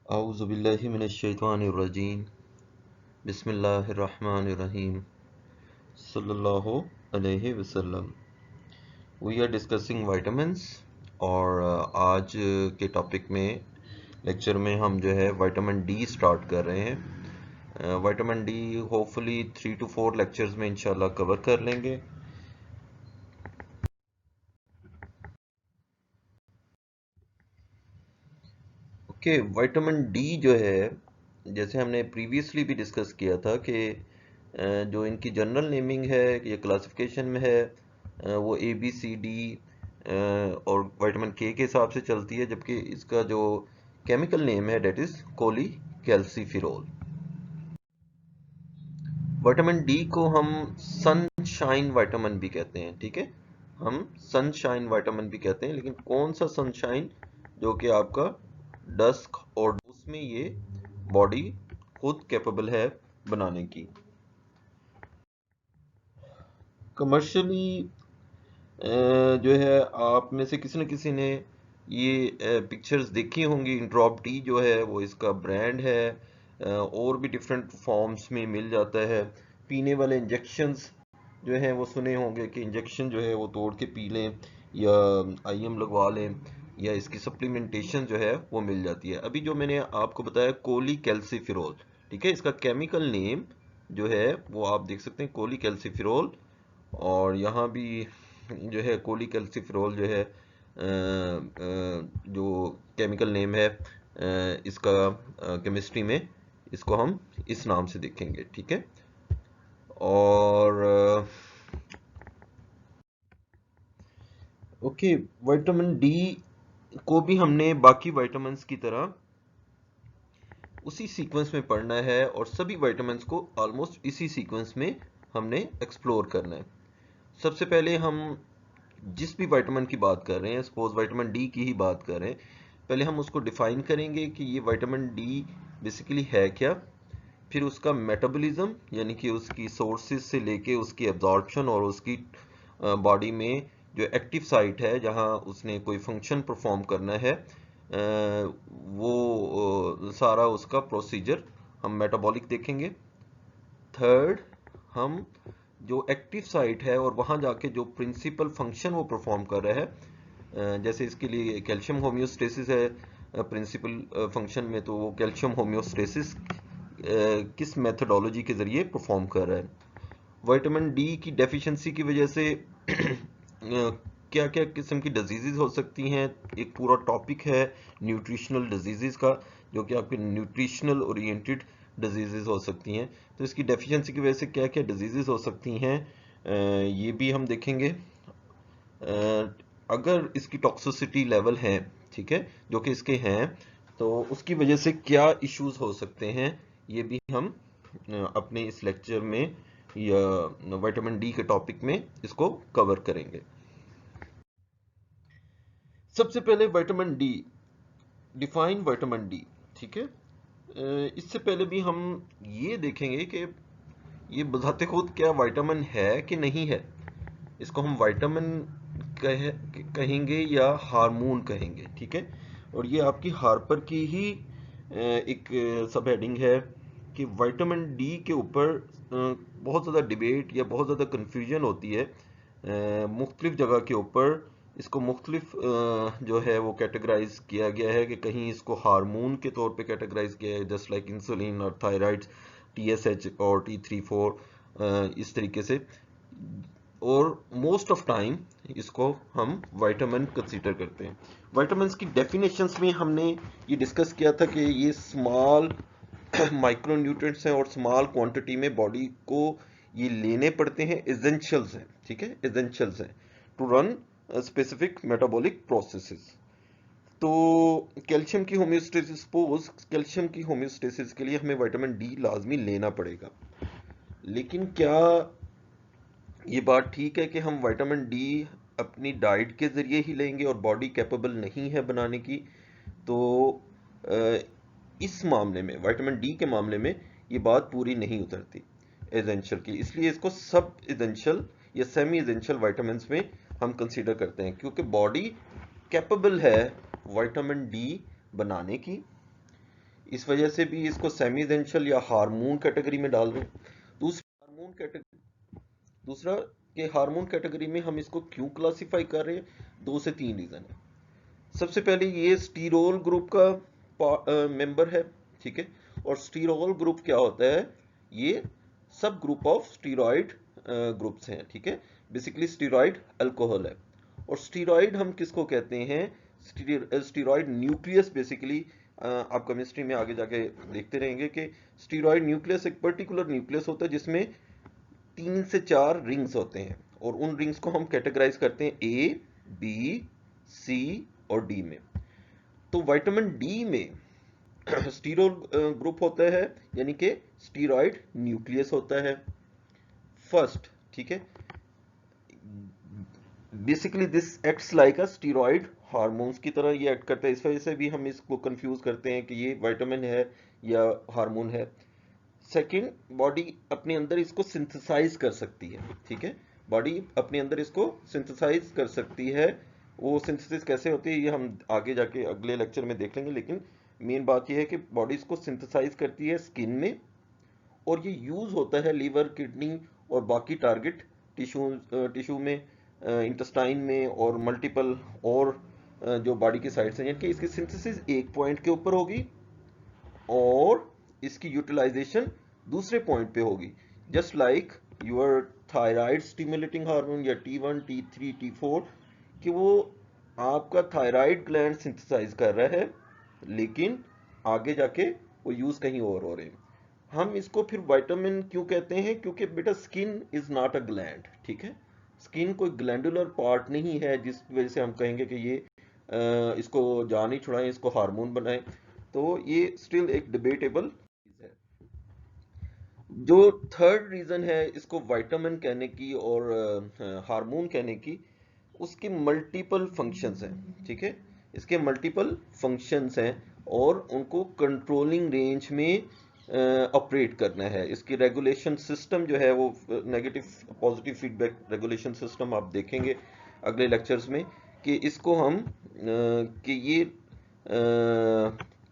Auzubillahi minash-shaytanir-rajim. Bismillahir-rahmanir-rahim. Sallallahu alayhi wasallam. We are discussing vitamins और आज के topic में लेक्चर में हम जो है विटामिन डी स्टार्ट कर रहे हैं। Vitamin D hopefully 3 to 4 lectures में इंशाल्लाह कवर कर लेंगे। ओके, विटामिन डी जो है, जैसे हमने प्रीवियसली भी डिस्कस किया था कि जो इनकी जनरल नेमिंग है या क्लासिफिकेशन में है वो ए बी सी डी और विटामिन के हिसाब से चलती है, जबकि इसका जो केमिकल नेम है डेट इज कोली कैल्सीफिरोल। विटामिन डी को हम सनशाइन विटामिन भी कहते हैं, ठीक है, हम सनशाइन विटामिन भी कहते हैं, लेकिन कौन सा सनशाइन? जो कि आपका डस्क और उसमें ये बॉडी खुद कैपेबल है बनाने की। कमर्शियली जो है आप में से किसी न किसी ने ये पिक्चर्स देखी होंगी। ड्रॉप डी जो है वो इसका ब्रांड है, और भी डिफरेंट फॉर्म्स में मिल जाता है। पीने वाले इंजेक्शंस जो हैं वो सुने होंगे कि इंजेक्शन जो है वो तोड़ के पी लें या आईएम लगवा लें, या इसकी सप्लीमेंटेशन जो है वो मिल जाती है। अभी जो मैंने आपको बताया कोली कैल्सीफिरोल, ठीक है, इसका केमिकल नेम जो है वो आप देख सकते हैं, कोली कैल्सीफिरोल। और यहाँ भी जो है कोली कैल्सीफिरोल जो है जो केमिकल नेम है इसका केमिस्ट्री में इसको हम इस नाम से देखेंगे, ठीक है। और ओके, विटामिन डी को भी हमने बाकी विटामिन्स की तरह उसी सीक्वेंस में पढ़ना है, और सभी विटामिन्स को ऑलमोस्ट इसी सीक्वेंस में हमने एक्सप्लोर करना है। सबसे पहले हम जिस भी विटामिन की बात कर रहे हैं, सपोज विटामिन डी की ही बात कर रहे हैं, पहले हम उसको डिफाइन करेंगे कि ये विटामिन डी बेसिकली है क्या। फिर उसका मेटाबॉलिज्म, यानी कि उसकी सोर्सेज से लेके उसकी एब्जॉर्प्शन और उसकी बॉडी में जो एक्टिव साइट है जहां उसने कोई फंक्शन परफॉर्म करना है, वो सारा उसका प्रोसीजर हम मेटाबॉलिक देखेंगे। थर्ड, हम जो एक्टिव साइट है और वहां जाके जो प्रिंसिपल फंक्शन वो परफॉर्म कर रहा है, जैसे इसके लिए कैल्शियम होम्योस्टेसिस है प्रिंसिपल फंक्शन में, तो वो कैल्शियम होम्योस्टेसिस किस मेथडोलॉजी के जरिए परफॉर्म कर रहा है। विटामिन डी की डेफिशिएंसी की वजह से क्या क्या किस्म की डिजीजेज हो सकती हैं, एक पूरा टॉपिक है न्यूट्रिशनल डिजीजेज का, जो कि आपके न्यूट्रिशनल ओरिएंटेड डिजीजेज हो सकती हैं। तो इसकी डेफिशिएंसी की वजह से क्या क्या डिजीजेज हो सकती हैं ये भी हम देखेंगे। अगर इसकी टॉक्सिसिटी लेवल है, ठीक है, जो कि इसके हैं, तो उसकी वजह से क्या इश्यूज हो सकते हैं, ये भी हम अपने इस लेक्चर में या विटामिन डी के टॉपिक में इसको कवर करेंगे। सबसे पहले vitamin D, define vitamin D, ठीक है। इससे पहले भी हम ये देखेंगे कि ये बजाते खुद क्या विटामिन है कि नहीं है। इसको हम विटामिन कहेंगे या हार्मोन कहेंगे, ठीक है। और ये आपकी हार्पर की ही एक सब हेडिंग है कि विटामिन डी के ऊपर बहुत ज़्यादा डिबेट या बहुत ज़्यादा कन्फ्यूजन होती है मुख्तलिफ जगह के ऊपर। इसको मुख्तलिफ जो है वो कैटेगराइज किया गया है कि कहीं इसको हार्मोन के तौर पे कैटेगराइज किया है, जस्ट लाइक इंसुलिन और थायराइड, TSH और T34 इस तरीके से। और मोस्ट ऑफ टाइम इसको हम विटामिन कंसीडर करते हैं। विटामिन्स की डेफिनेशंस में हमने ये डिस्कस किया था कि ये स्मॉल माइक्रो न्यूट्रिएंट्स हैं और स्मॉल क्वांटिटी में बॉडी को ये लेने पड़ते हैं, एसेंशियल्स हैं, ठीक है, एसेंशियल्स हैं to run specific metabolic processes. तो कैल्शियम की होम्योस्टेसिस, सपोज कैल्शियम की होम्योस्टेसिस के लिए हमें विटामिन डी लाजमी लेना पड़ेगा। लेकिन क्या ये बात ठीक है कि हम विटामिन डी अपनी डाइट के जरिए ही लेंगे और बॉडी कैपेबल नहीं है बनाने की? तो इस मामले में, विटामिन डी के मामले में, ये बात पूरी नहीं उतरती एसेंशियल की। इसलिए इसको सब एसेंशियल या सेमी एसेंशियल विटामिन में हम कंसीडर करते हैं, क्योंकि बॉडी कैपेबल है विटामिन डी बनाने की। इस वजह से भी इसको सेमी एसेंशियल या हार्मोन कैटेगरी में डाल रहे हैं। दूसरा कि हार्मोन कैटेगरी में हम इसको क्यों क्लासिफाई कर रहे हैं, 2 से 3 रीजन है। सबसे पहले ये स्टीरोल ग्रुप का मेंबर है, ठीक है। और स्टीरोल ग्रुप क्या होता है, ये सब ग्रुप ऑफ स्टीरॉयड ग्रुप्स हैं, ठीक है। बेसिकली स्टीरॉयड अल्कोहल है। और स्टीरॉयड हम किसको कहते हैं, स्टीरॉयड न्यूक्लियस। बेसिकली आप केमिस्ट्री में आगे जाके देखते रहेंगे कि स्टीरॉयड न्यूक्लियस एक पर्टिकुलर न्यूक्लियस होता है जिसमें 3 से 4 रिंग्स होते हैं, और उन रिंग्स को हम कैटेगराइज करते हैं ए, बी, सी और डी में। तो विटामिन डी में स्टीरोल ग्रुप होता है, यानी कि स्टीरॉयड न्यूक्लियस होता है फर्स्ट, ठीक है। Basically this acts like a steroid hormones की तरह ये एक्ट करता है। इस वजह से भी हम इसको कंफ्यूज करते हैं कि ये विटामिन है या हार्मोन है। सेकंड, बॉडी अपने अंदर इसको सिंथेसाइज कर सकती है, ठीक है। बॉडी अपने अंदर इसको सिंथेसाइज कर सकती है। वो सिंथेसिस कैसे होती है ये हम आगे जाके अगले लेक्चर में देख लेंगे, लेकिन मेन बात ये है कि बॉडी इसको सिंथेसाइज करती है स्किन में, और ये यूज होता है लीवर, किडनी और बाकी टारगेट टिश्यू में, इंटेस्टाइन में और मल्टीपल और जो बॉडी की साइड्स हैं, यानी कि इसकी सिंथेसिस एक पॉइंट के ऊपर होगी और इसकी यूटिलाइजेशन दूसरे पॉइंट पे होगी। Just like your thyroid stimulating hormone या T1, T3, T4, कि वो आपका थायराइड ग्लैंड सिंथेसाइज कर रहा है, लेकिन आगे जाके वो यूज कहीं और हो रहे हैं। हम इसको फिर विटामिन क्यों कहते हैं, क्योंकि बेटा skin is not a gland, ठीक है। स्किन कोई ग्लैंडुलर पार्ट नहीं है जिस वजह से हम कहेंगे कि ये इसको जान ही छुड़ाएं, इसको हार्मोन बनाएं। तो ये स्टिल एक डिबेटेबल चीज है। जो थर्ड रीजन है इसको विटामिन कहने की और हार्मोन कहने की, उसके मल्टीपल फंक्शंस हैं, ठीक है। इसके मल्टीपल फंक्शंस हैं और उनको कंट्रोलिंग रेंज में ऑपरेट करना है। इसकी रेगुलेशन सिस्टम जो है वो negative positive feedback regulation system आप देखेंगे अगले लेक्चर्स में, कि इसको हम कि ये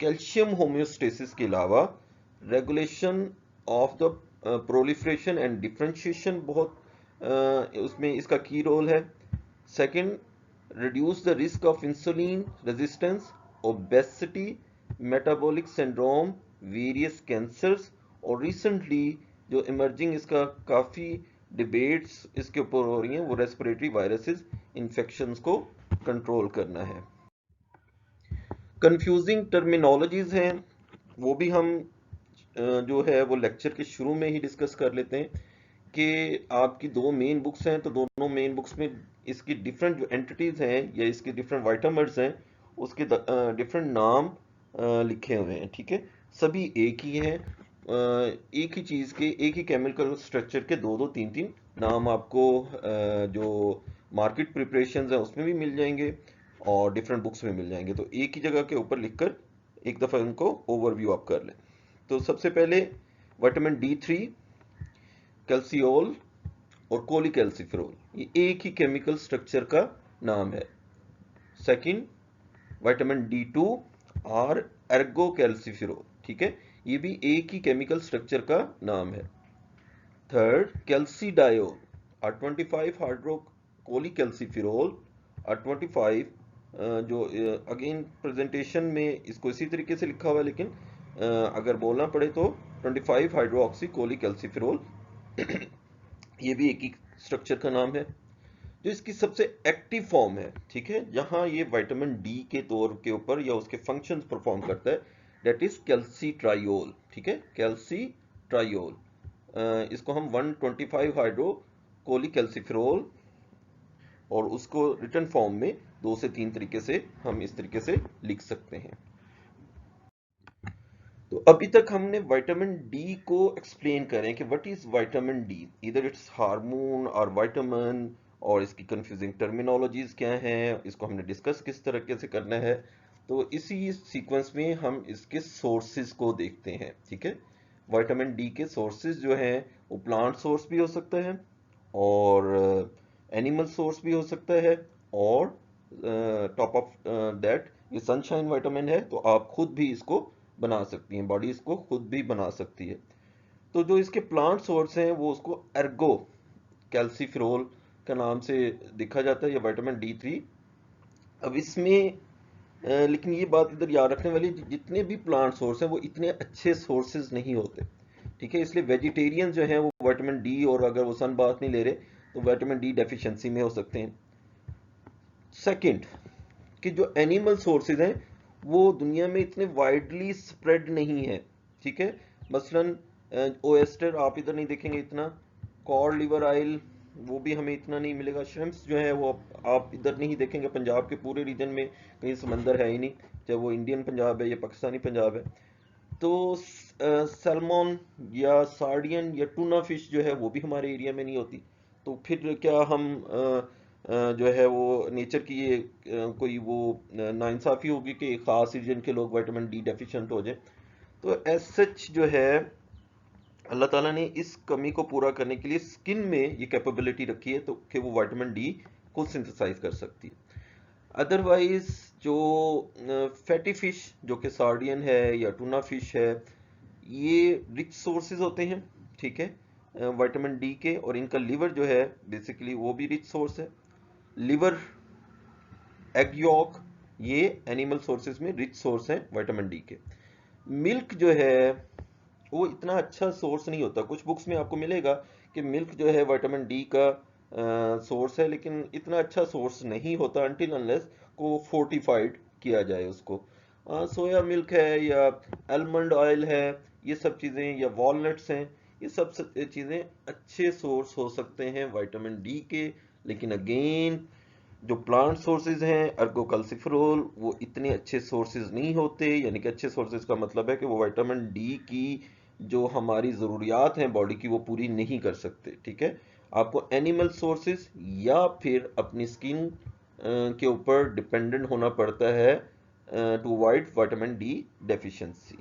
कैल्शियम होम्योस्टेसिस के अलावा regulation of the proliferation and differentiation बहुत उसमें इसका की रोल है। Second, reduce the risk of insulin resistance, obesity, metabolic syndrome, various cancers, और रिसेंटली जो इमर्जिंग इसका काफ़ी डिबेट्स इसके ऊपर हो रही हैं, वो रेस्पिरेटरी वायरसेस इन्फेक्शंस को कंट्रोल करना है। कंफ्यूजिंग टर्मिनोलॉजीज हैं, वो भी हम जो है वो लेक्चर के शुरू में ही डिस्कस कर लेते हैं कि आपकी 2 मेन बुक्स हैं, तो दोनों मेन बुक्स में इसकी डिफरेंट जो एंटिटीज हैं या इसके डिफरेंट वाइटामर्स हैं उसके डिफरेंट नाम लिखे हुए हैं, ठीक है। सभी एक ही हैं, एक ही चीज़ के, एक ही केमिकल स्ट्रक्चर के 2-2, 3-3 नाम आपको जो मार्केट प्रिपरेशंस हैं उसमें भी मिल जाएंगे और डिफरेंट बुक्स में मिल जाएंगे। तो एक ही जगह के ऊपर लिखकर एक दफ़ा इनको ओवरव्यू आप कर लें। तो सबसे पहले विटामिन D3, कैल्सियोल और कोलिकैल्सिफेरॉल, ये एक ही केमिकल स्ट्रक्चर का नाम है। सेकंड, विटामिन D2 और एर्गोकैल्सिफेरॉल, ठीक है, ये भी एक ही केमिकल स्ट्रक्चर का नाम है। थर्ड, कैल्सीडायोल, R25 हाइड्रो कोलिकैल्सिफेरॉल, R25 जो अगेन प्रेजेंटेशन में इसको इसी तरीके से लिखा हुआ है, लेकिन अगर बोलना पड़े तो 25 हाइड्रोक्सी कोलिकैल्सिफेरॉल ये भी एक ही स्ट्रक्चर का नाम है। जो इसकी सबसे एक्टिव फॉर्म है, ठीक है, जहां ये विटामिन डी के तौर के ऊपर या उसके फंक्शंस परफॉर्म करता है, दैट इज कैल्सीट्रायोल, ठीक है, कैल्सीट्रायोल। इसको हम 125 हाइड्रो कोलिकैल्सिफेरॉल, और उसको रिटन फॉर्म में 2 से 3 तरीके से हम इस तरीके से लिख सकते हैं। तो अभी तक हमने विटामिन डी को एक्सप्लेन करें कि व्हाट इज विटामिन डी, इधर इट्स हार्मोन और विटामिन, और इसकी कंफ्यूजिंग टर्मिनोलॉजीज क्या हैं, इसको हमने डिस्कस किस तरीके से करना है। तो इसी सीक्वेंस में हम इसके सोर्सेज को देखते हैं, ठीक है। विटामिन डी के सोर्सेज जो हैं वो प्लांट सोर्स भी हो सकता है और एनिमल सोर्स भी हो सकता है, और टॉप ऑफ दैट ये सनशाइन विटामिन है, तो आप खुद भी इसको बना सकती हैं, बॉडी इसको खुद भी बना सकती है। तो जो इसके प्लांट सोर्स हैं वो उसको एर्गो कैल्सीफेरोल का नाम से देखा जाता है, या विटामिन D3। अब इसमें लेकिन ये बात इधर याद रखने वाली, जितने भी प्लांट सोर्स हैं वो इतने अच्छे सोर्सेज नहीं होते, ठीक है। इसलिए वेजिटेरियन जो हैं वो विटामिन डी, और अगर वो सन बाथ नहीं ले रहे तो विटामिन डी डेफिशिएंसी में हो सकते हैं। सेकंड, कि जो एनिमल सोर्सेज हैं वो दुनिया में इतने वाइडली स्प्रेड नहीं है, ठीक है। मसलन ओएस्टर आप इधर नहीं देखेंगे इतना, कॉड लिवर ऑयल वो भी हमें इतना नहीं मिलेगा, श्रिम्प्स जो है वो आप इधर नहीं देखेंगे, पंजाब के पूरे रीजन में कहीं समंदर है ही नहीं, चाहे वो इंडियन पंजाब है या पाकिस्तानी पंजाब है। तो सैल्मन या सार्डियन या टूना फिश जो है वो भी हमारे एरिया में नहीं होती। तो फिर क्या हम जो है वो नेचर की ये कोई वो नाइंसाफी होगी कि खास रीजन के लोग विटामिन डी डेफिशिएंट हो जाए। तो एज सच जो है अल्लाह ताला ने इस कमी को पूरा करने के लिए स्किन में ये कैपेबिलिटी रखी है, तो कि वो विटामिन डी को सिंथेसाइज कर सकती है। अदरवाइज जो फैटी फिश जो कि सार्डियन है या टूना फिश है, ये रिच सोर्सेज होते हैं, ठीक है, विटामिन डी के, और इनका लिवर जो है बेसिकली वो भी रिच सोर्स है। लिवर, एग यॉक, ये एनिमल सोर्सेज में रिच सोर्स हैं विटामिन डी के। मिल्क जो है वो इतना अच्छा सोर्स नहीं होता, कुछ बुक्स में आपको मिलेगा कि मिल्क जो है विटामिन डी का सोर्स है, लेकिन इतना अच्छा सोर्स नहीं होता अनटिल अनलेस को फोर्टिफाइड किया जाए उसको। सोया मिल्क है या आलमंड ऑयल है, ये सब चीज़ें, या वॉलनट्स हैं, ये सब चीज़ें अच्छे सोर्स हो सकते हैं विटामिन डी के। लेकिन अगेन जो प्लांट सोर्सेज हैं अर्गोकल्सिफेरोल वो इतने अच्छे सोर्सेज नहीं होते, यानी कि अच्छे सोर्सेज का मतलब है कि वो विटामिन डी की जो हमारी ज़रूरियात हैं बॉडी की वो पूरी नहीं कर सकते, ठीक है। आपको एनिमल सोर्सेज या फिर अपनी स्किन के ऊपर डिपेंडेंट होना पड़ता है to avoid vitamin D deficiency.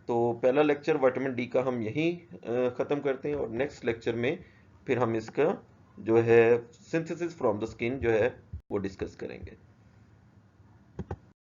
तो पहला लेक्चर विटामिन डी का हम यहीं ख़त्म करते हैं, और नेक्स्ट लेक्चर में फिर हम इसका जो है सिंथेसिस फ्रॉम द स्किन जो है वो डिस्कस करेंगे।